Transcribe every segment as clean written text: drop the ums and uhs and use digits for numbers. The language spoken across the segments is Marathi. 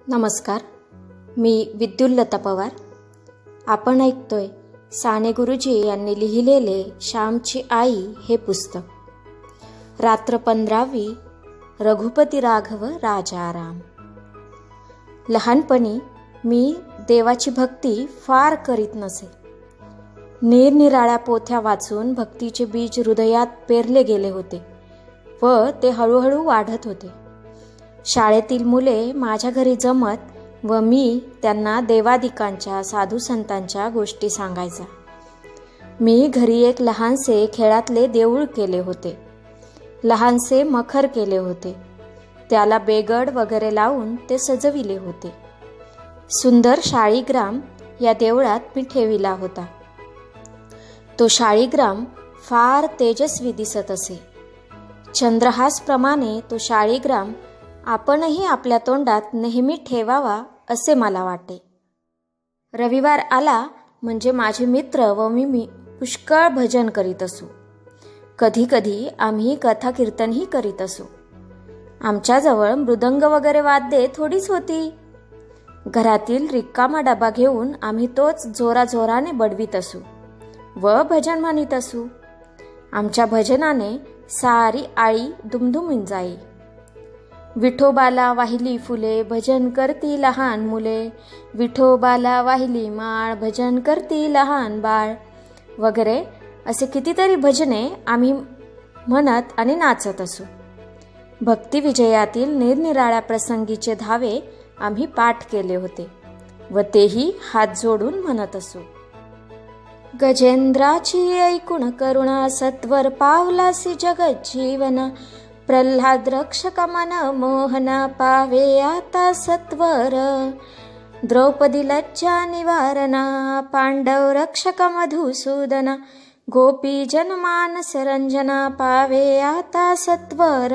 नमस्कार, मी विद्युल्लता पवार. आपण ऐकतोय साने गुरुजी यांनी लिहिलेले श्यामची आई हे पुस्तक. रात्र 15वी. रघुपती राघव राजाराम. लहानपणी मी देवाची भक्ती फार करीत नसे. निरनिराळ्या पोथ्या वाचून भक्तीचे बीज हृदयात पेरले गेले होते व ते हळूहळू वाढत होते. शाळेतील मुले माझ्या घरी जमत व मी त्यांना देवादिकांच्या साधू संतांच्या गोष्टी सांगायचा. मी घरी एक लहानसे खेळातले देऊळ केले होते. लहानसे मखर केले होते. त्याला बेगड वगैरे लावून ते सजविले होते. सुंदर शाळीग्राम या देवळात मी ठेविला होता. तो शाळीग्राम फार तेजस्वी दिसत असे. चंद्रहासप्रमाणे तो शाळीग्राम आपणही आपल्या तोंडात नेहमी ठेवावा असे मला वाटे. रविवार आला म्हणजे माझे मित्र व मी पुष्कळ भजन करीत असू. कधी कधी आम्ही कथा कीर्तनही करीत असू. आमच्याजवळ मृदंग वगैरे वाद्ये थोडीच होती. घरातील रिकामा डबा घेऊन आम्ही तोच जोराजोराने बडवीत असू व भजन म्हणीत असू. आमच्या भजनाने सारी आळी दुमदुमून जाई. विठोबाला वाहिली फुले भजन करती लहान मुले, विठोबाला वाहिली माळ भजन करती लहान बाळ वगैरे असे कितीतरी भजने आम्ही म्हणत आणि नाचत असू. भक्ती विजयातील निरनिराळ्या प्रसंगीचे धावे आम्ही पाठ केले होते व तेही हात जोडून म्हणत असू. गजेंद्राची ऐकून करुणा सत्वर पावलासी जगत जीवना, प्रल्हाद रक्षक मन मोहना पावे आता सत्वर, द्रौपदी लज्जा निवारणा पांडव रक्षक मधुसूदना, गोपी जनमानस रंजना पावे आता सत्वर,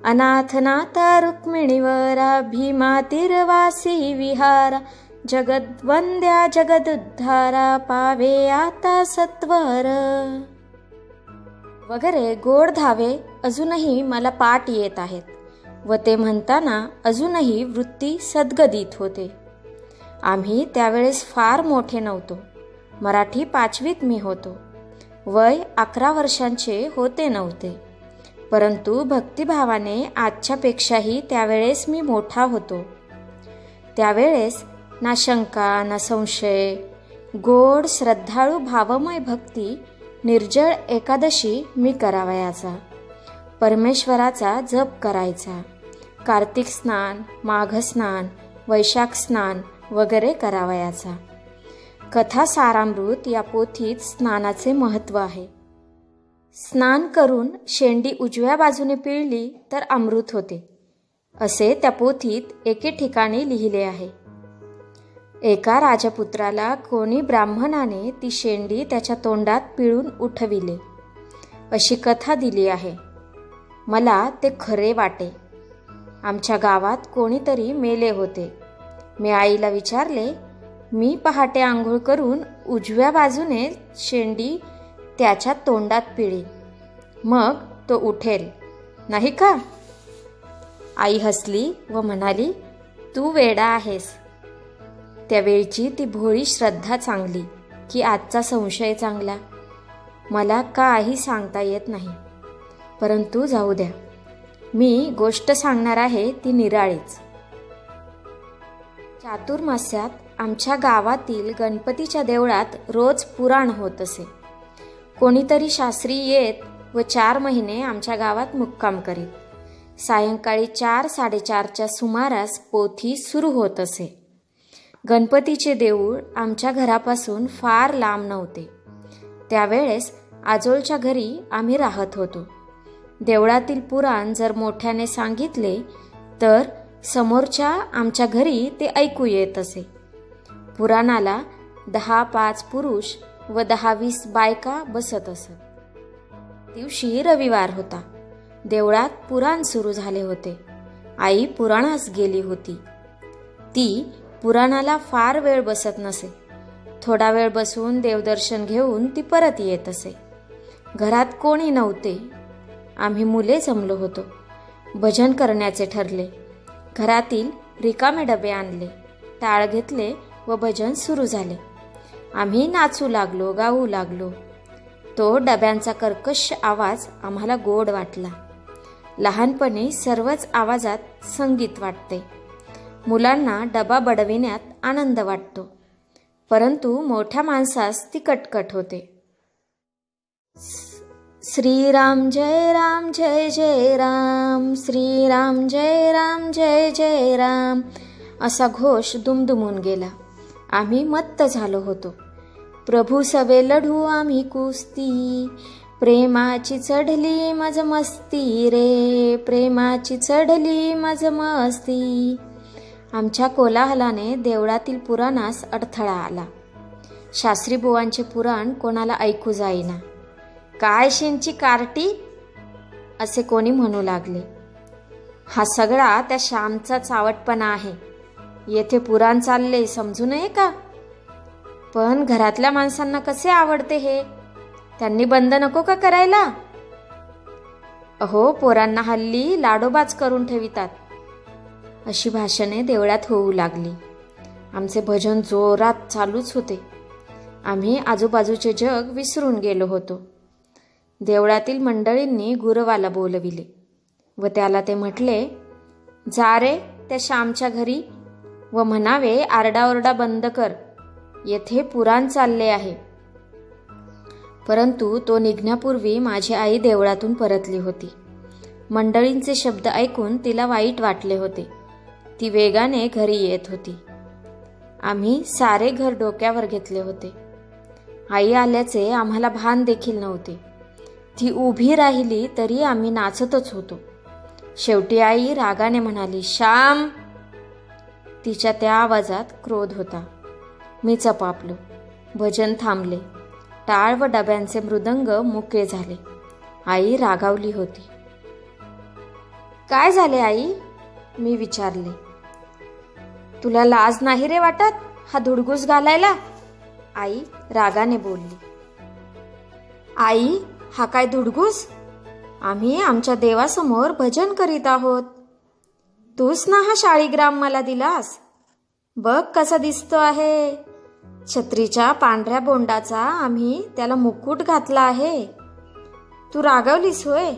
अनाथनाथ रुक्मिणीवरा भीमा तीरवासी विहारा, जगद्वंद्या जगदुद्धारा पावे आता सत्वर वगैरे गोड धावे अजूनही मला पाठ येत आहेत व ते म्हणताना अजूनही वृत्ती सद्गदित होते. आम्ही त्यावेळेस फार मोठे नव्हतो. मराठी 5वीत मी होतो. वय 11 वर्षांचे होते नव्हते. परंतु भक्तिभावाने आजच्यापेक्षाही त्यावेळेस मी मोठा होतो. त्यावेळेस ना शंका ना संशय, गोड श्रद्धाळू भावमय भक्ती निर्जळ एकादशी मी करावयाचा. परमेश्वराचा जप करायचा. कार्तिक स्नान, माघ स्नान, वैशाख स्नान वगैरे करावयाचा. कथा सारामृत या पोथीत स्नानाचे महत्त्व आहे. स्नान करून शेंडी उजव्या बाजूने पिळली तर अमृत होते असे त्या पोथीत एके ठिकाणी लिहिले आहे. एका राजपुत्राला कोणी ब्राह्मणाने ती शेंडी त्याच्या तोंडात पिळून उठविले अशी कथा दिली आहे. मला ते खरे वाटे. आमच्या गावात कोणीतरी मेले होते. मी आईला विचारले. मी पहाटे आंघोळ करून उजव्या बाजूने शेंडी त्याच्या तोंडात पिळी, मग तो उठेल नाही का? आई हसली व म्हणाली, तू वेडा आहेस. त्यावेळची ती भोळी श्रद्धा चांगली की आजचा संशय चांगला मला काही सांगता येत नाही. परंतु जाऊ द्या, मी गोष्ट सांगणार आहे ती निराळीच. चातुर्मास्यात आमच्या गावातील गणपतीच्या देवळात रोज पुराण होत असे. कोणीतरी शास्त्री येत व 4 महिने आमच्या गावात मुक्काम करीत. सायंकाळी 4-4:30च्या सुमारास पोथी सुरू होत असे. गणपतीचे देऊळ आमच्या घरापासून फार लांब नव्हते. त्यावेळेस आजोळच्या घरी आम्ही राहत होतो. देवळातील पुराण जर मोठ्याने सांगितले तर समोरच्या आमच्या घरी ते ऐकू येत असे. पुराणाला 10-5 पुरुष व 10-20 बायका बसत असत. दिवशी रविवार होता. देवळात पुराण सुरू झाले होते. आई पुराणास गेली होती. ती पुराणाला फार वेळ बसत नसे. थोडा वेळ बसून देवदर्शन घेऊन ती परत येत असे. घरात कोणी नव्हते. आम्ही मुले जमलो होतो. भजन करण्याचे ठरले. घरातील रिकामे डबे आणले, टाळ घेतले व भजन सुरू झाले. आम्ही नाचू लागलो, गाऊ लागलो. तो डब्यांचा कर्कश आवाज आम्हाला गोड वाटला. लहानपणी सर्वच आवाजात संगीत वाटते. मुलांना डबा बडविण्यात आनंद वाटतो, परंतु मोठ्या माणसास ती कटकट होते. श्रीराम जय राम जय जय राम, श्रीराम जय राम जय जय राम असा घोष दुमदुमून गेला. आम्ही मत्त झालो होतो. प्रभू सवे लढू आम्ही कुस्ती, प्रेमाची चढली मज मस्ती रे, प्रेमाची चढली मज मस्ती. आमच्या कोलाहलाने देवळातील पुराणास अडथळा आला. शास्त्रीबुवांचे पुराण कोणाला ऐकू जाईना. काय शिंची कार्टी असे कोणी म्हणू लागले. हा सगळा त्या श्यामचा चावटपणा आहे. येथे पुराण चालले समजू नये का? पण घरातल्या माणसांना कसे आवडते हे? त्यांनी बंद नको का करायला? अहो, पोरांना हल्ली लाडोबाज करून ठेवितात. अशी भाषणे देवळात होऊ लागली. आमचे भजन जोरात चालूच होते. आम्ही आजूबाजूचे जग विसरून गेलो होतो. देवळातील मंडळींनी गुरवाला बोलविले व त्याला ते म्हटले, जा रे त्या श्यामच्या घरी व म्हणावे, आरडाओरडा बंद कर, येथे पुराण चालले आहे. परंतु तो निघण्यापूर्वी माझी आई देवळातून परतली होती. मंडळींचे शब्द ऐकून तिला वाईट वाटले होते. ती वेगाने घरी येत होती. आम्ही सारे घर डोक्यावर घेतले होते. आई आल्याचे आम्हाला भान देखील नव्हते. ती उभी राहिली तरी आम्ही नाचतच होतो. शेवटी आई रागाने म्हणाली, श्याम. तिच्या त्या आवाजात क्रोध होता. मी चपापलो. भजन थांबले. टाळ व डब्यांचे मृदंग मुके झाले. आई रागावली होती. काय झाले आई? मी विचारले. तुला लाज नाही रे वाटत हा धुडगूस घालायला? आई रागाने बोलली. आई, हा काय धुडगूस? आम्ही आमच्या देवासमोर भजन करीत आहोत. तूच ना हा शाळीग्राम मला दिलास. बघ कसा दिसतो आहे. छत्रीच्या पांढऱ्या बोंडाचा आम्ही त्याला मुकुट घातला आहे. तू रागावलीस होय?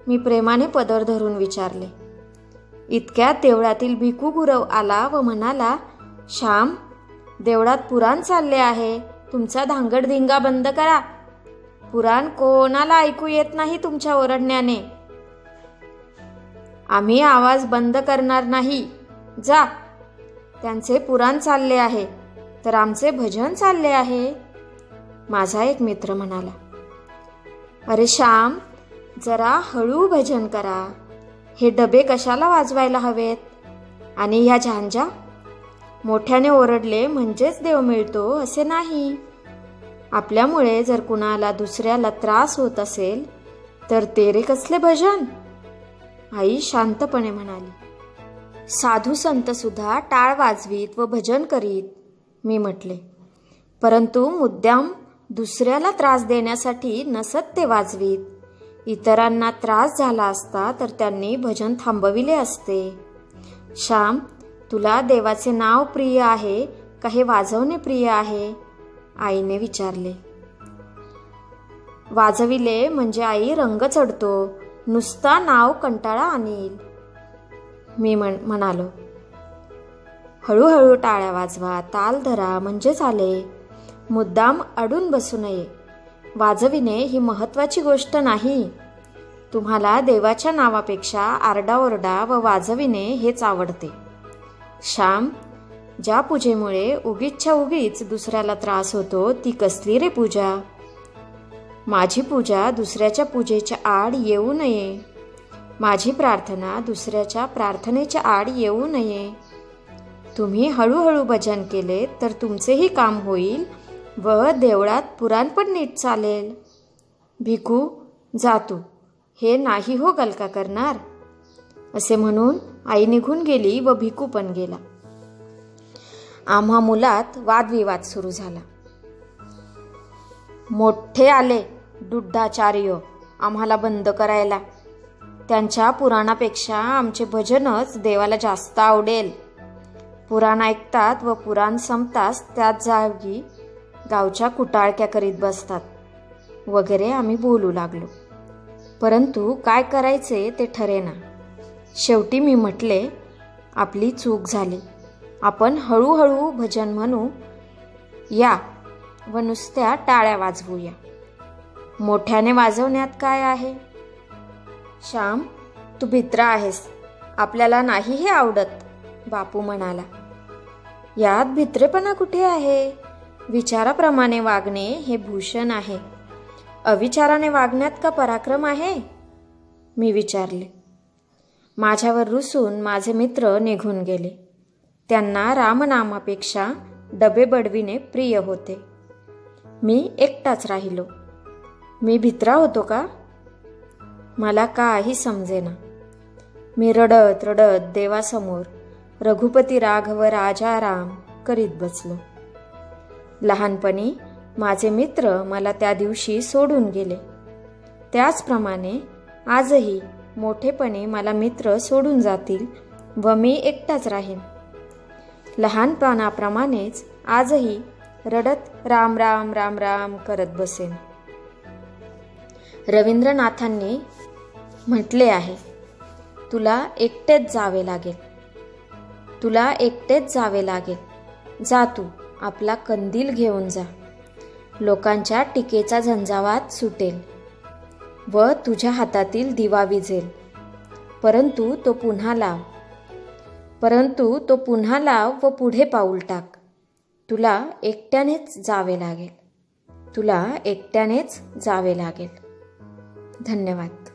मी प्रेमाने पदर धरून विचारले. इतक्यात देवळातील भिकू गुरव आला व म्हणाला, श्याम, देवळात पुराण चालले आहे. तुमचा धांगडधिंगा बंद करा. पुराण कोणाला ऐकू येत नाही तुमच्या ओरडण्याने. आम्ही आवाज बंद करणार नाही. जा. त्यांचे पुराण चालले आहे तर आमचे भजन चालले आहे. माझा एक मित्र म्हणाला, अरे श्याम, जरा हळू भजन करा. हे डबे कशाला वाजवायला हवेत? आणि ह्या झांजा? मोठ्याने ओरडले म्हणजेच देव मिळतो असे नाही. आपल्यामुळे जर कुणाला दुसऱ्याला त्रास होत असेल तर ते रे कसले भजन? आई शांतपणे म्हणाली. साधू संत सुद्धा टाळ वाजवीत व भजन करीत, मी म्हटले. परंतु मुद्दाम दुसऱ्याला त्रास देण्यासाठी नसत ते वाजवीत. इतरांना त्रास झाला असता तर त्यांनी भजन थांबविले असते. श्याम, तुला देवाचे नाव प्रिय आहे का हे वाजवणे प्रिय आहे? आईने विचारले. वाजविले म्हणजे आई रंग चढतो, नुसता नाव कंटाळा आणील. मी म्हणालो, हळूहळू टाळ्या वाजवा, ताल धरा म्हणजे झाले. मुद्दाम अडून बसू नये. वाजविणे ही महत्वाची गोष्ट नाही. तुम्हाला देवाच्या नावापेक्षा आरडाओरडा व वाजविणे हेच आवडते. श्याम, ज्या पूजेमुळे उगीचच्या उगीच दुसऱ्याला त्रास होतो ती कसली रे पूजा? माझी पूजा दुसऱ्याच्या पूजेच्या आड येऊ नये. माझी प्रार्थना दुसऱ्याच्या प्रार्थनेच्या आड येऊ नये. तुम्ही हळूहळू भजन केले तर तुमचेही काम होईल व देवळात पुराण पण नीट चालेल. भिकू, जा तू. हे नाही हो गलका करणार. असे म्हणून आई निघून गेली व भिकू पण गेला. आम्हा मुलात वादविवाद सुरू झाला. मोठे आले डुड्ढाचार्य आम्हाला बंद करायला. त्यांच्या पुराणापेक्षा आमचे भजनच देवाला जास्त आवडेल. पुराण ऐकतात व पुराण संपताच त्याच जागी गावच्या कुटाळक्या करीत बसतात वगैरे आम्ही बोलू लागलो. परंतु काय करायचे ते ठरेना. शेवटी मी म्हटले, आपली चूक झाली. आपण हळूहळू भजन म्हणू या व नुसत्या टाळ्या वाजवूया. मोठ्याने वाजवण्यात काय आहे? श्याम, तू भित्रा आहेस, आपल्याला नाही हे आवडत, बापू म्हणाला. यात भित्रेपणा कुठे आहे? विचाराप्रमाणे वागणे हे भूषण आहे. अविचाराने वागण्यात का पराक्रम आहे? मी विचारले. माझ्यावर रुसून माझे मित्र निघून गेले. त्यांना रामनामापेक्षा डबे बडविणे प्रिय होते. मी एकटाच राहिलो. मी भित्रा होतो का? मला काही समजेना. मी रडत रडत देवासमोर रघुपती राघव राजा राम करीत बसलो. लहानपणी माझे मित्र मला त्या दिवशी सोडून गेले. त्याचप्रमाणे आजही मोठेपणी मला मित्र सोडून जातील व मी एकटाच राहीन. लहानपणाप्रमाणेच आजही रडत राम राम राम राम करत बसेन. रवींद्रनाथांनी म्हटले आहे, तुला एकटेच जावे लागेल. तुला एकटेच जावे लागेल. जा तू आपला कंदील घेऊन जा. लोकांच्या टीकेचा झंझावात सुटेल व तुझ्या हातातील दिवा विझेल. परंतु तो पुन्हा लाव व पुढे पाऊल टाक. तुला एकट्यानेच जावे लागेल. तुला एकट्यानेच जावे लागेल. धन्यवाद.